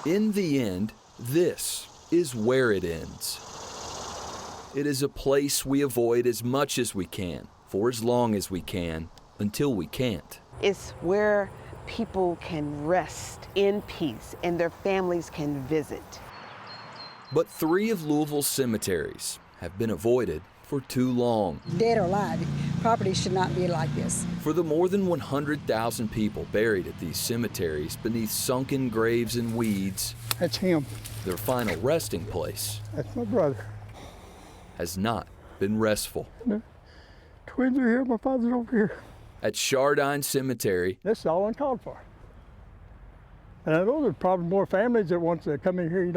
In the end, this is where it ends. It is a place we avoid as much as we can, for as long as we can, until we can't. It's where people can rest in peace and their families can visit. But 3 of Louisville's cemeteries have been avoided for too long. Dead or alive, property should not be like this. For the more than 100,000 people buried at these cemeteries beneath sunken graves and weeds, that's him. Their final resting place, that's my brother, has not been restful. The twins are here, my father's over here. At Chardine Cemetery, this is all uncalled for. And I know there's probably more families that want to come in here,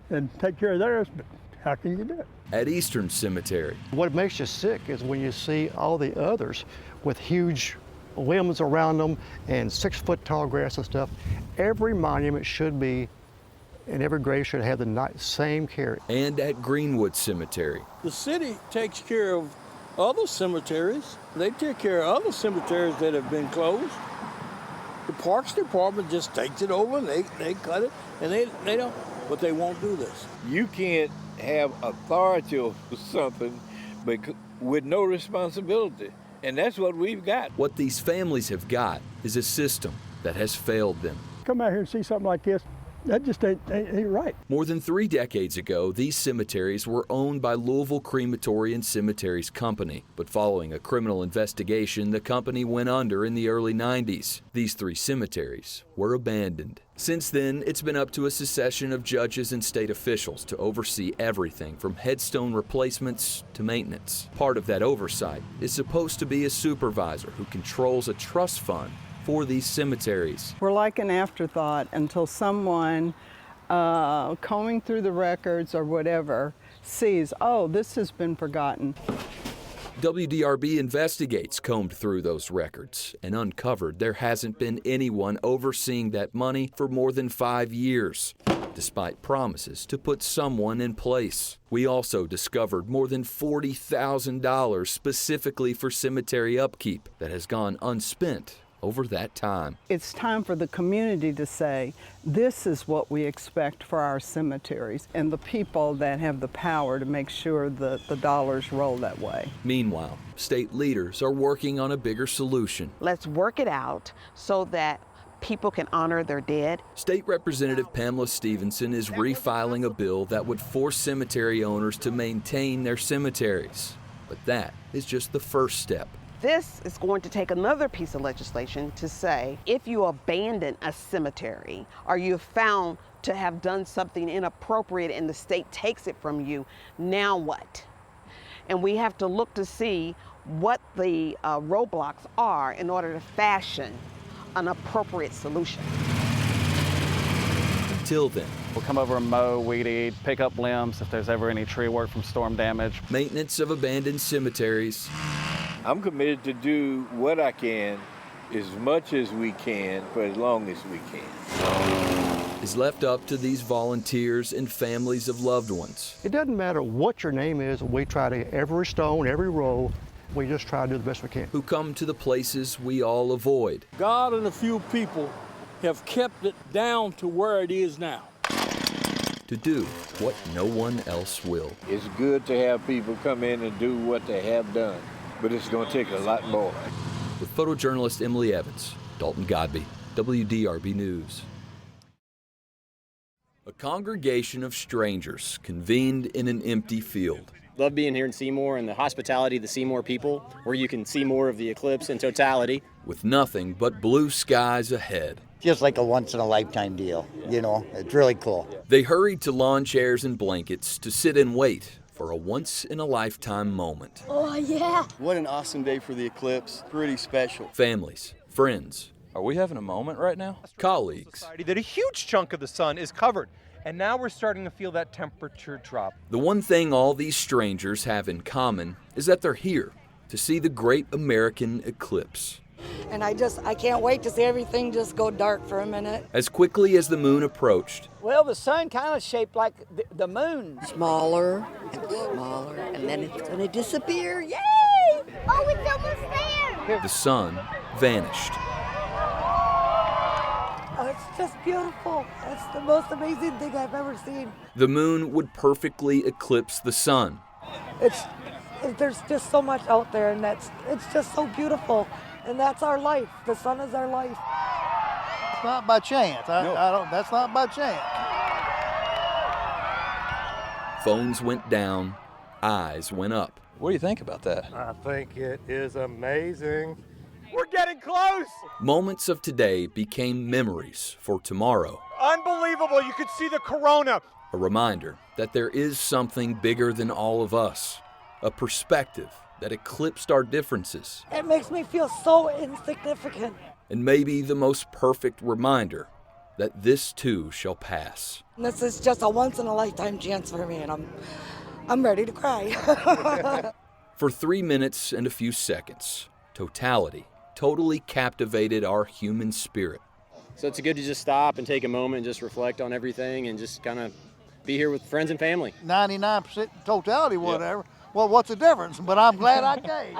and take care of theirs, but how can you do it? At Eastern Cemetery. What makes you sick is when you see all the others with huge limbs around them and 6-foot tall grass and stuff. Every monument should be, and every grave should have the same care. And at Greenwood Cemetery. The city takes care of other cemeteries. They take care of other cemeteries that have been closed. The Parks Department just takes it over, and they cut it, and they don't, but they won't do this. You can't have authority over something but with no responsibility, and that's what we've got. What these families have got is a system that has failed them. Come out here and see something like this, that just ain't right. More than 3 decades ago, these cemeteries were owned by Louisville Crematory and Cemeteries Company. But following a criminal investigation, the company went under in the early 90s. These 3 cemeteries were abandoned. Since then, it's been up to a succession of judges and state officials to oversee everything from headstone replacements to maintenance. Part of that oversight is supposed to be a supervisor who controls a trust fund for these cemeteries. We're like an afterthought until someone combing through the records or whatever sees, oh, this has been forgotten. WDRB Investigates combed through those records and uncovered there hasn't been anyone overseeing that money for more than 5 years, despite promises to put someone in place. We also discovered more than $40,000 specifically for cemetery upkeep that has gone unspent over that time. It's time for the community to say, this is what we expect for our cemeteries, and the people that have the power to make sure that the dollars roll that way. Meanwhile, state leaders are working on a bigger solution. Let's work it out so that people can honor their dead. State Representative Pamela Stevenson is refiling a bill that would force cemetery owners to maintain their cemeteries. But that is just the first step. This is going to take another piece of legislation to say, if you abandon a cemetery or you're found to have done something inappropriate and the state takes it from you, now what? And we have to look to see what the roadblocks are in order to fashion an appropriate solution. Until then, we'll come over and mow, weed eat, pick up limbs if there's ever any tree work from storm damage. Maintenance of abandoned cemeteries. I'm committed to do what I can, as much as we can, for as long as we can. Is left up to these volunteers and families of loved ones. It doesn't matter what your name is, we try to, every stone, every row, we just try to do the best we can. Who come to the places we all avoid. God and a few people have kept it down to where it is now. To do what no one else will. It's good to have people come in and do what they have done, but it's going to take a lot more. With photojournalist Emily Evans, Dalton Godbey, WDRB News. A congregation of strangers convened in an empty field. Love being here in Seymour and the hospitality of the Seymour people, where you can see more of the eclipse in totality. With nothing but blue skies ahead. Just like a once-in-a-lifetime deal, it's really cool. They hurried to lawn chairs and blankets to sit and wait for a once-in-a-lifetime moment. Oh, yeah. What an awesome day for the eclipse. Pretty special. Families, friends. Are we having a moment right now? Colleagues. That a huge chunk of the sun is covered, and now we're starting to feel that temperature drop. The one thing all these strangers have in common is that they're here to see the great American eclipse. And I can't wait to see everything just go dark for a minute. As quickly as the moon approached. Well, the sun kind of shaped like the moon. Smaller and smaller, and then it's going to disappear. Yay! Oh, it's almost there! The sun vanished. Oh, it's just beautiful. It's the most amazing thing I've ever seen. The moon would perfectly eclipse the sun. There's just so much out there, and it's just so beautiful. And that's our life. The sun is our life. It's not by chance. That's not by chance. Phones went down, eyes went up. What do you think about that? I think it is amazing. We're getting close! Moments of today became memories for tomorrow. Unbelievable, you could see the corona. A reminder that there is something bigger than all of us. A perspective that eclipsed our differences. It makes me feel so insignificant. And maybe the most perfect reminder that this too shall pass. This is just a once-in-a-lifetime chance for me, and I'm ready to cry. For 3 minutes and a few seconds, totality totally captivated our human spirit. So it's good to just stop and take a moment and just reflect on everything and just kind of be here with friends and family. 99% totality, whatever. Yep. Well, what's the difference? But I'm glad I came.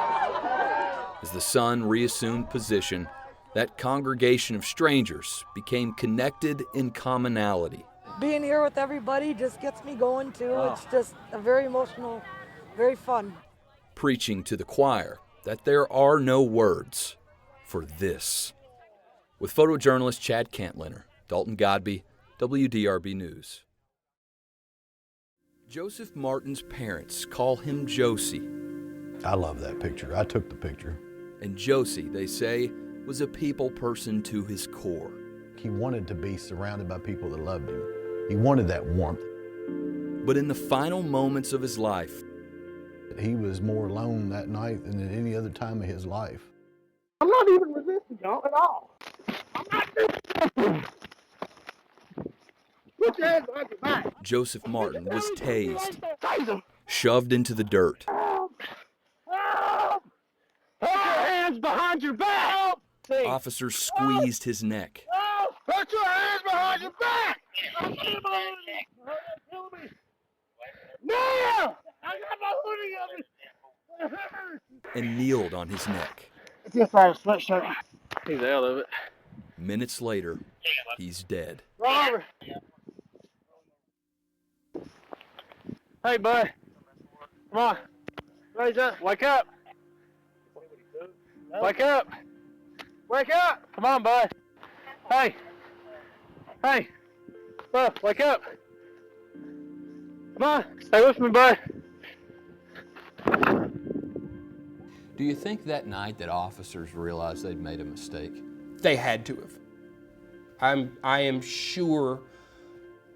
As the sun reassumed position, that congregation of strangers became connected in commonality. Being here with everybody just gets me going too. Oh. It's just a very emotional, very fun. Preaching to the choir that there are no words for this. With photojournalist Chad Cantliner, Dalton Godbey, WDRB News. Joseph Martin's parents call him Josie. I love that picture. I took the picture. And Josie, they say, was a people person to his core. He wanted to be surrounded by people that loved him. He wanted that warmth. But in the final moments of his life, he was more alone that night than at any other time of his life. I'm not even resisting y'all at all. I'm not resisting. Put your hands behind your back. Joseph Martin was tased, shoved into the dirt. Help! Put your hands behind your back! Help! Officers squeezed his neck. Put your hands behind your back! No! I got my hoodie on. And kneeled on his neck. It's just like a sweatshirt. He's out of it. Minutes later, he's dead. Robert! Hey, bud. Come on. Raise up. Wake up. Wake up. Wake up. Come on, bud. Hey. Hey. Bud, wake up. Come on. Stay with me, bud. Do you think that night that officers realized they'd made a mistake? They had to have. I am sure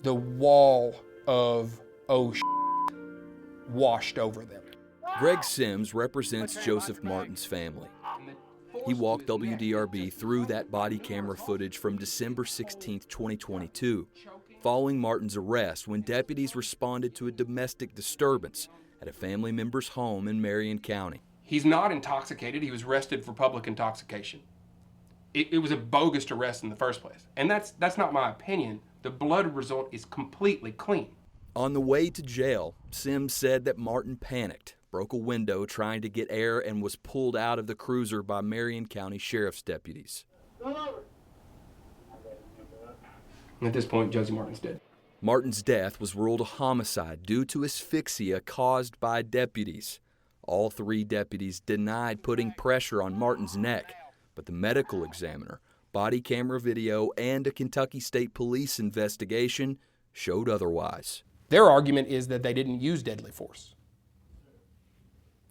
the wall of washed over them. Greg Sims represents Joseph Martin's family. He walked WDRB through that body camera footage from December 16, 2022, following Martin's arrest when deputies responded to a domestic disturbance at a family member's home in Marion County. He's not intoxicated. He was arrested for public intoxication. It was a bogus arrest in the first place. And that's not my opinion. The blood result is completely clean. On the way to jail, Sims said that Martin panicked, broke a window trying to get air, and was pulled out of the cruiser by Marion County Sheriff's deputies. At this point, Josie Martin's dead. Martin's death was ruled a homicide due to asphyxia caused by deputies. All 3 deputies denied putting pressure on Martin's neck, but the medical examiner, body camera video, and a Kentucky State Police investigation showed otherwise. Their argument is that they didn't use deadly force.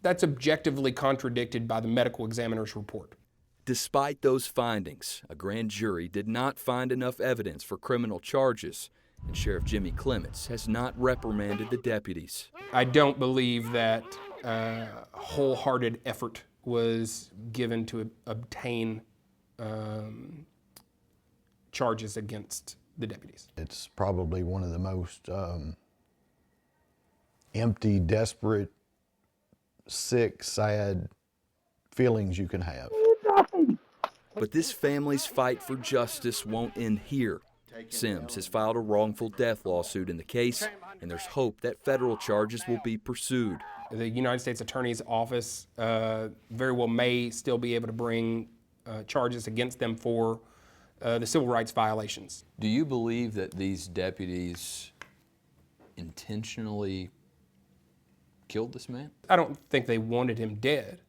That's objectively contradicted by the medical examiner's report. Despite those findings, a grand jury did not find enough evidence for criminal charges, and Sheriff Jimmy Clements has not reprimanded the deputies. I don't believe that wholehearted effort was given to obtain charges against the deputies. It's probably one of the most empty, desperate, sick, sad feelings you can have. But this family's fight for justice won't end here. Sims has filed a wrongful death lawsuit in the case, and there's hope that federal charges will be pursued. The United States Attorney's Office very well may still be able to bring charges against them for the civil rights violations. Do you believe that these deputies intentionally killed this man? I don't think they wanted him dead,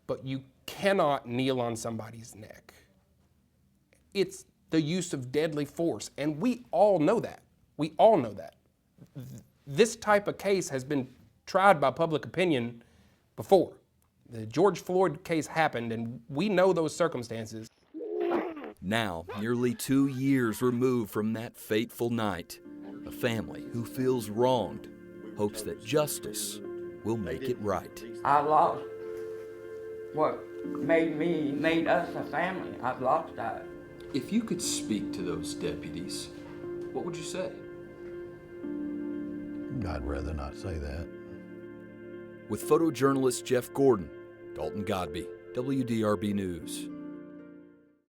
but you cannot kneel on somebody's neck. It's the use of deadly force, and we all know that. We all know that. This type of case has been tried by public opinion before. The George Floyd case happened, and we know those circumstances. Now, nearly 2 years removed from that fateful night, a family who feels wronged hopes that justice will make it right. I lost what made us a family. I've lost that. If you could speak to those deputies, what would you say? I'd rather not say that. With photojournalist Jeff Gordon, Dalton Godbey, WDRB News.